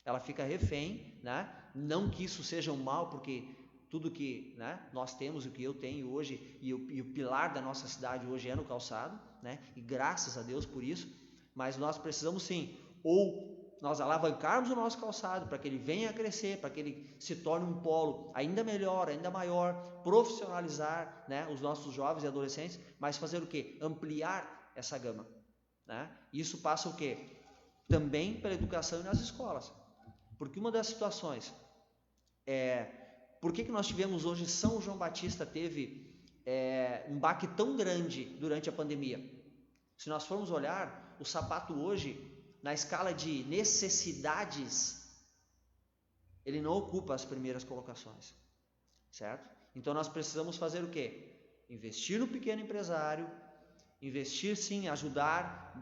ela fica refém, né? Não que isso seja um mal, porque tudo que, né, nós temos, o que eu tenho hoje, e o pilar da nossa cidade hoje é no calçado, né? E graças a Deus por isso, mas nós precisamos sim, ou nós alavancarmos o nosso calçado para que ele venha a crescer, para que ele se torne um polo ainda melhor, ainda maior, profissionalizar, né, os nossos jovens e adolescentes, mas fazer o quê? Ampliar essa gama, né? Isso passa o quê? Também pela educação e nas escolas, porque uma das situações por que nós tivemos hoje, São João Batista teve um baque tão grande durante a pandemia? Se nós formos olhar, o sapato hoje, na escala de necessidades, ele não ocupa as primeiras colocações, certo? Então nós precisamos fazer o quê? Investir no pequeno empresário, investir sim, ajudar,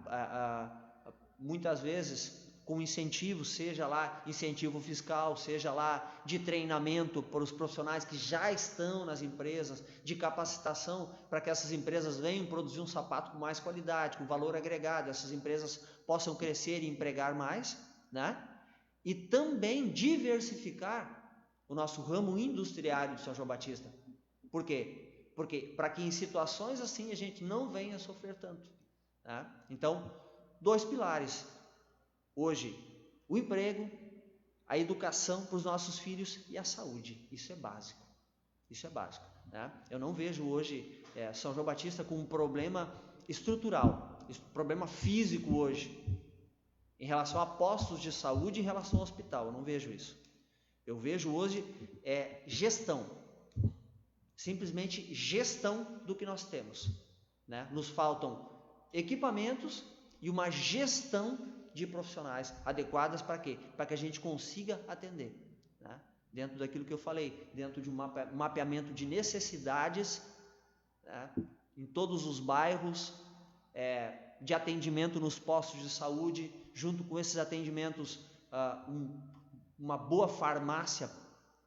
muitas vezes com incentivo, seja lá incentivo fiscal, seja lá de treinamento para os profissionais que já estão nas empresas, de capacitação para que essas empresas venham produzir um sapato com mais qualidade, com valor agregado, essas empresas possam crescer e empregar mais, né? E também diversificar o nosso ramo industriário de São João Batista. Por quê? Porque para que em situações assim a gente não venha a sofrer tanto, né? Então, 2 pilares. Hoje, o emprego, a educação para os nossos filhos e a saúde. Isso é básico. Isso é básico, né? Eu não vejo hoje São João Batista com um problema estrutural, problema físico hoje, em relação a postos de saúde, em relação ao hospital. Eu não vejo isso. Eu vejo hoje gestão, simplesmente gestão do que nós temos, né? Nos faltam equipamentos e uma gestão de profissionais adequadas para quê? Para que a gente consiga atender, né? Dentro daquilo que eu falei, dentro de um mapeamento de necessidades, né? Em todos os bairros, de atendimento nos postos de saúde, junto com esses atendimentos, uma boa farmácia,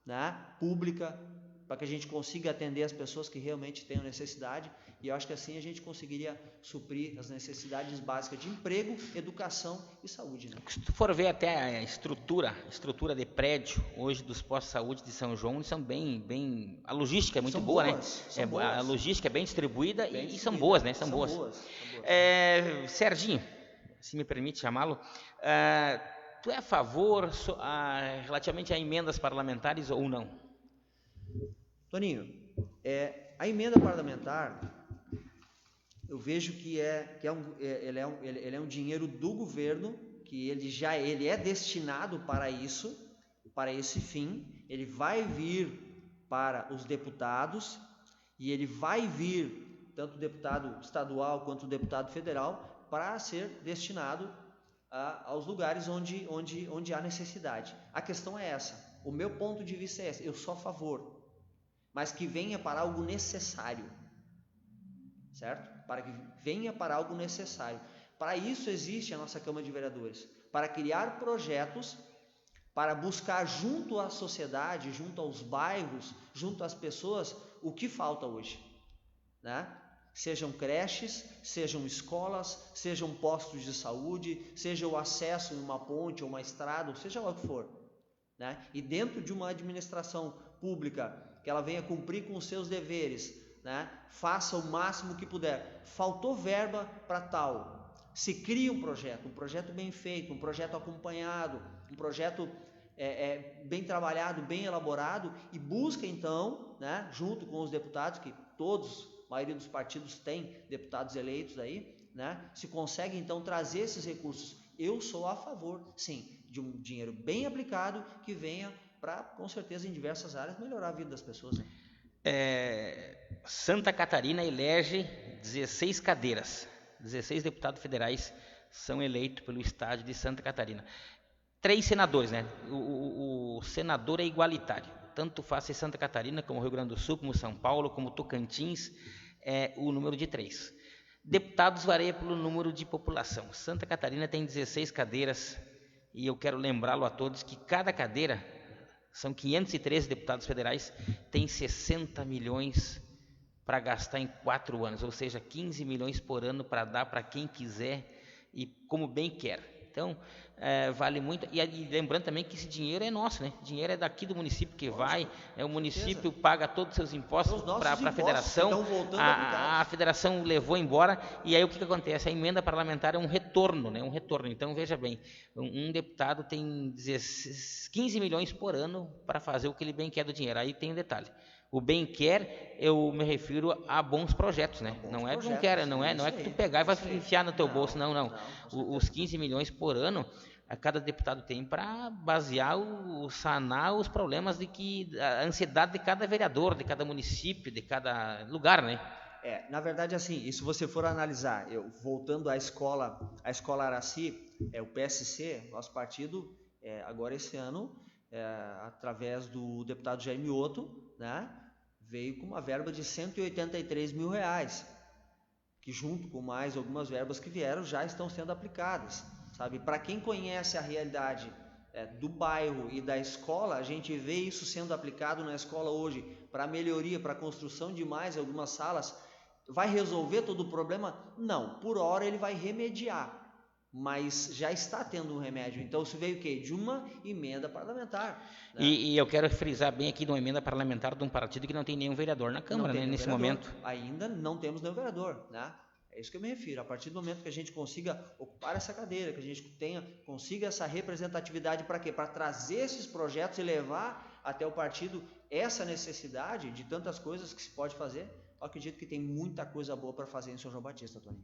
né, pública, para que a gente consiga atender as pessoas que realmente tenham necessidade, e eu acho que assim a gente conseguiria suprir as necessidades básicas de emprego, educação e saúde, né? Se tu for ver até a estrutura de prédio hoje dos postos de saúde de São João, são bem, a logística é muito boa, boas, né? A logística é bem distribuída e são boas, né? São boas. Serginho, se me permite chamá-lo, tu é a favor relativamente a emendas parlamentares ou não? Toninho, a emenda parlamentar, eu vejo que ele é um dinheiro do governo, que ele é destinado para isso, para esse fim, ele vai vir para os deputados e ele vai vir, tanto o deputado estadual quanto o deputado federal, para ser destinado aos lugares onde há necessidade. A questão é essa, o meu ponto de vista é esse, eu sou a favor, mas que venha para algo necessário, certo? Para que venha para algo necessário. Para isso existe a nossa Câmara de Vereadores, para criar projetos, para buscar junto à sociedade, junto aos bairros, junto às pessoas, o que falta hoje, né? Sejam creches, sejam escolas, sejam postos de saúde, seja o acesso em uma ponte ou uma estrada, ou seja lá o que for, né? E dentro de uma administração pública, que ela venha cumprir com os seus deveres, né? Faça o máximo que puder. Faltou verba para tal, se cria um projeto bem feito, um projeto acompanhado, um projeto bem trabalhado, bem elaborado, e busca então, né, junto com os deputados, que todos, a maioria dos partidos tem deputados eleitos aí, né, se consegue então trazer esses recursos. Eu sou a favor, sim, de um dinheiro bem aplicado que venha para, com certeza, em diversas áreas, melhorar a vida das pessoas, né? Santa Catarina elege 16 cadeiras, 16 deputados federais são eleitos pelo estado de Santa Catarina. 3 senadores, né? O senador é igualitário, tanto faz ser Santa Catarina, como Rio Grande do Sul, como São Paulo, como Tocantins, o número de 3. Deputados varia pelo número de população. Santa Catarina tem 16 cadeiras, e eu quero lembrá-lo a todos que cada cadeira, são 513 deputados federais, tem 60 milhões para gastar em 4 anos, ou seja, 15 milhões por ano para dar para quem quiser e como bem quer. Então, vale muito. E lembrando também que esse dinheiro é nosso, né? O dinheiro é daqui do município que vai, o município paga todos os seus impostos para a federação, a federação levou embora, e aí o que acontece? A emenda parlamentar é um retorno, né? Um retorno. Então, veja bem, um deputado tem 15 milhões por ano para fazer o que ele bem quer do dinheiro. Aí tem um detalhe. O bem quer, eu me refiro a bons projetos, né? Não é que não quer, não é que tu pegar e vai enfiar no teu bolso, não. Os 15 milhões por ano, a cada deputado tem para basear, sanar os problemas a ansiedade de cada vereador, de cada município, de cada lugar, né? Na verdade, assim, e se você for analisar, voltando à escola Araci, o PSC, nosso partido, agora esse ano, através do deputado Jair Mioto, né, veio com uma verba de R$183 mil, que junto com mais algumas verbas que vieram já estão sendo aplicadas, sabe? Para quem conhece a realidade do bairro e da escola, a gente vê isso sendo aplicado na escola hoje para melhoria, para construção de mais algumas salas. Vai resolver todo o problema? Não, por hora ele vai remediar, mas já está tendo um remédio. Então isso veio o quê? De uma emenda parlamentar, né? E eu quero frisar bem aqui de uma emenda parlamentar de um partido que não tem nenhum vereador na Câmara, né, nesse momento. Ainda não temos nenhum vereador, né? É isso que eu me refiro. A partir do momento que a gente consiga ocupar essa cadeira, que a gente consiga essa representatividade, para quê? Para trazer esses projetos e levar até o partido essa necessidade de tantas coisas que se pode fazer. Eu acredito que tem muita coisa boa para fazer em São João Batista, Tony.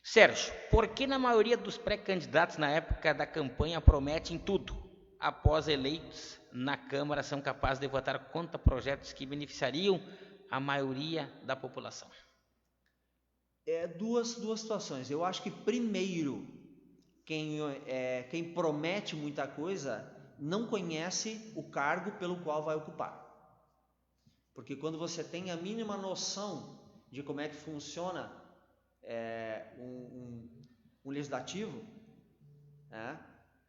Sérgio, por que na maioria dos pré-candidatos na época da campanha prometem tudo? Após eleitos na Câmara, são capazes de votar contra projetos que beneficiariam a maioria da população? Duas situações. Eu acho que, primeiro, quem promete muita coisa não conhece o cargo pelo qual vai ocupar. Porque quando você tem a mínima noção de como é que funciona um legislativo, né?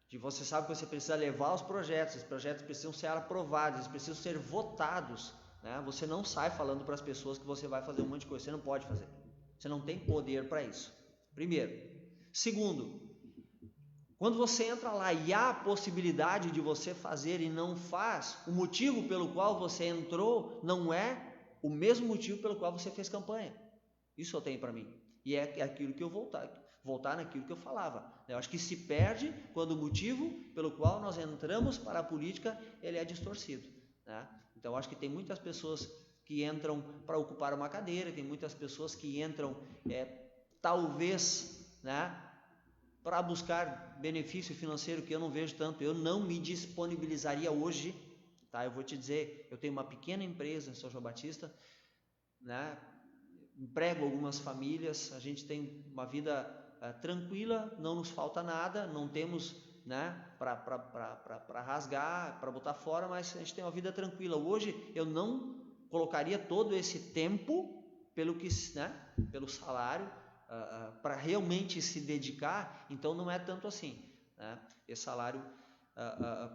De você sabe que você precisa levar os projetos precisam ser aprovados, eles precisam ser votados, né? Você não sai falando para as pessoas que você vai fazer um monte de coisa, você não pode fazer, você não tem poder para isso, primeiro. Segundo, quando você entra lá e há a possibilidade de você fazer e não faz, o motivo pelo qual você entrou não é o mesmo motivo pelo qual você fez campanha. Isso eu tenho para mim. E é aquilo que eu voltar naquilo que eu falava. Eu acho que se perde quando o motivo pelo qual nós entramos para a política ele é distorcido, né? Então, eu acho que tem muitas pessoas que entram para ocupar uma cadeira, tem muitas pessoas que entram, talvez, né, para buscar benefício financeiro, que eu não vejo tanto. Eu não me disponibilizaria hoje, tá? Eu vou te dizer, eu tenho uma pequena empresa em São João Batista, né? Emprego algumas famílias, a gente tem uma vida tranquila, não nos falta nada, não temos, né, para rasgar, para botar fora, mas a gente tem uma vida tranquila. Hoje eu não colocaria todo esse tempo pelo salário, para realmente se dedicar. Então não é tanto assim, né? Esse salário,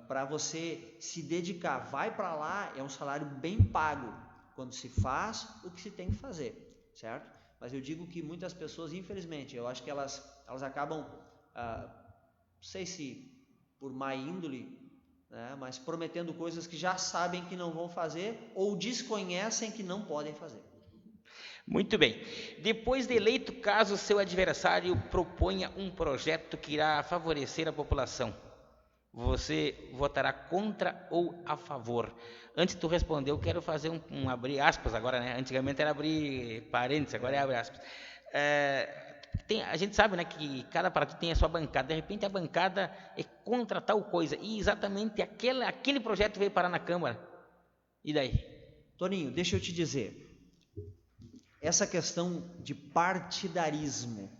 para você se dedicar, vai para lá, é um salário bem pago, quando se faz o que se tem que fazer, certo? Mas eu digo que muitas pessoas, infelizmente, eu acho que elas acabam, não sei se por má índole, né, mas prometendo coisas que já sabem que não vão fazer ou desconhecem que não podem fazer. Muito bem. Depois de eleito, caso seu adversário proponha um projeto que irá favorecer a população, você votará contra ou a favor? Antes de tu responder, eu quero fazer um abrir aspas agora, né? Antigamente era abrir parênteses, agora é abrir aspas. A gente sabe, né, que cada partido tem a sua bancada. De repente a bancada é contra tal coisa e exatamente aquele projeto veio parar na Câmara. E daí? Toninho, deixa eu te dizer. Essa questão de partidarismo,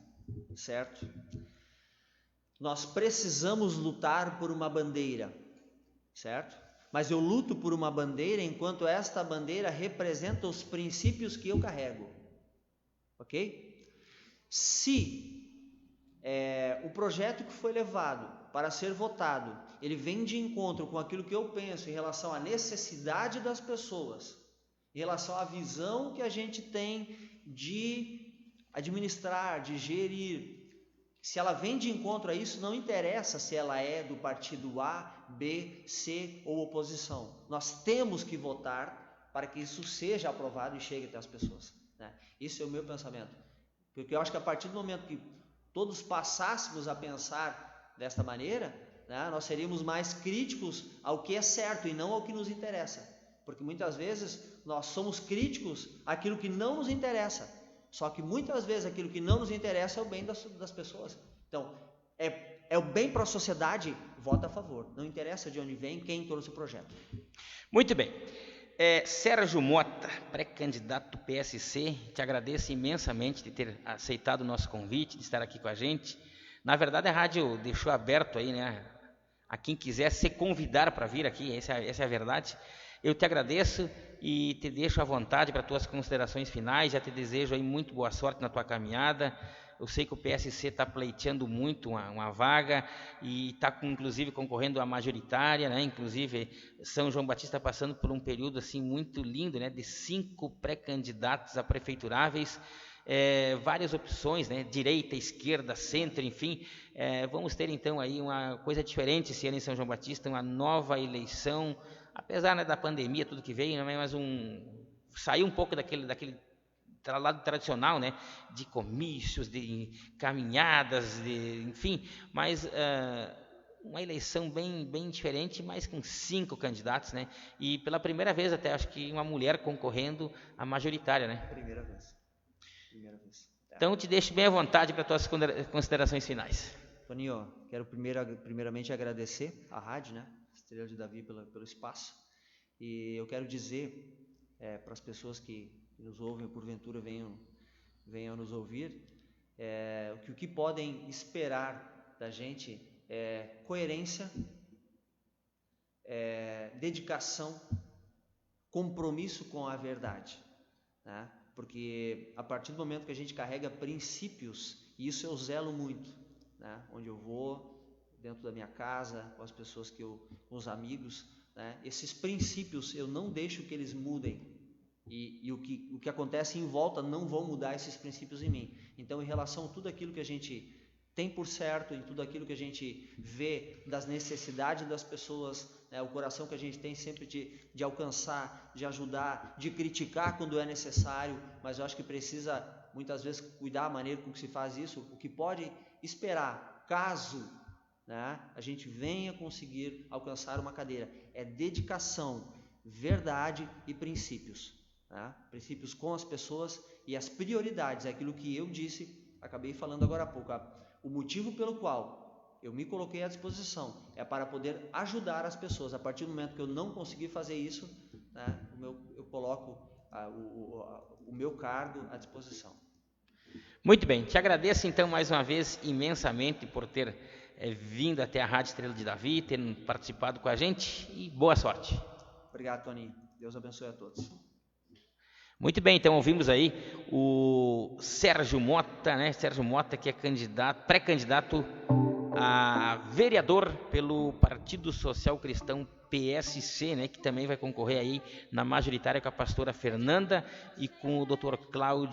certo? Nós precisamos lutar por uma bandeira, certo? Mas eu luto por uma bandeira enquanto esta bandeira representa os princípios que eu carrego, ok? Se o projeto que foi levado para ser votado, ele vem de encontro com aquilo que eu penso em relação à necessidade das pessoas, em relação à visão que a gente tem de administrar, de gerir, se ela vem de encontro a isso, não interessa se ela é do partido A, B, C ou oposição. Nós temos que votar para que isso seja aprovado e chegue até as pessoas, né? Esse é o meu pensamento. Porque eu acho que a partir do momento que todos passássemos a pensar desta maneira, né, nós seríamos mais críticos ao que é certo e não ao que nos interessa. Porque muitas vezes nós somos críticos àquilo que não nos interessa. Só que muitas vezes aquilo que não nos interessa é o bem das pessoas. Então, é o bem para a sociedade, vota a favor. Não interessa de onde vem, quem trouxe o projeto. Muito bem. Sérgio Mota, pré-candidato do PSC, te agradeço imensamente de ter aceitado o nosso convite, de estar aqui com a gente. Na verdade, a rádio deixou aberto aí, né, a quem quiser se convidar para vir aqui, essa é a verdade. Eu te agradeço e te deixo à vontade para tuas considerações finais. Já te desejo aí muito boa sorte na tua caminhada. Eu sei que o PSC está pleiteando muito uma vaga e está inclusive concorrendo à majoritária, né? Inclusive São João Batista passando por um período assim muito lindo, né? De 5 pré-candidatos a prefeituráveis. Várias opções, né? Direita, esquerda, centro, enfim. Vamos ter então aí uma coisa diferente esse ano em São João Batista, uma nova eleição. Apesar, né, da pandemia, tudo que veio, né, mas sair um pouco daquele lado tradicional, né, de comícios, de caminhadas, enfim, mas uma eleição bem diferente, mas com 5 candidatos, né, e pela primeira vez até, acho que uma mulher concorrendo à majoritária, né? Primeira vez. Então, te deixo bem à vontade para as tuas considerações finais. Toninho, quero primeiramente agradecer à rádio, né, Estrela de Davi, pelo espaço, e eu quero dizer para as pessoas que nos ouvem, porventura venham nos ouvir, o que podem esperar da gente é coerência, dedicação, compromisso com a verdade, né? Porque a partir do momento que a gente carrega princípios, e isso eu zelo muito, né? Onde eu vou, dentro da minha casa, com as pessoas com os amigos, né? Esses princípios eu não deixo que eles mudem, e o que acontece em volta não vão mudar esses princípios em mim. Então, em relação a tudo aquilo que a gente tem por certo, em tudo aquilo que a gente vê das necessidades das pessoas, né? O coração que a gente tem sempre de alcançar, de ajudar, de criticar quando é necessário, mas eu acho que precisa muitas vezes cuidar a maneira com que se faz isso, o que pode esperar, caso, né, a gente venha conseguir alcançar uma cadeira, é dedicação, verdade e princípios, né? Princípios com as pessoas e as prioridades, é aquilo que eu disse, acabei falando agora há pouco, o motivo pelo qual eu me coloquei à disposição é para poder ajudar as pessoas. A partir do momento que eu não conseguir fazer isso, né, eu coloco o meu cargo à disposição. Muito bem, te agradeço então mais uma vez imensamente por ter vindo até a Rádio Estrela de Davi, ter participado com a gente e boa sorte. Obrigado, Toninho. Deus abençoe a todos. Muito bem, então ouvimos aí o Sérgio Mota, né? Sérgio Mota, que é pré-candidato a vereador pelo Partido Social Cristão PSC, né? Que também vai concorrer aí na majoritária com a pastora Fernanda e com o Dr. Cláudio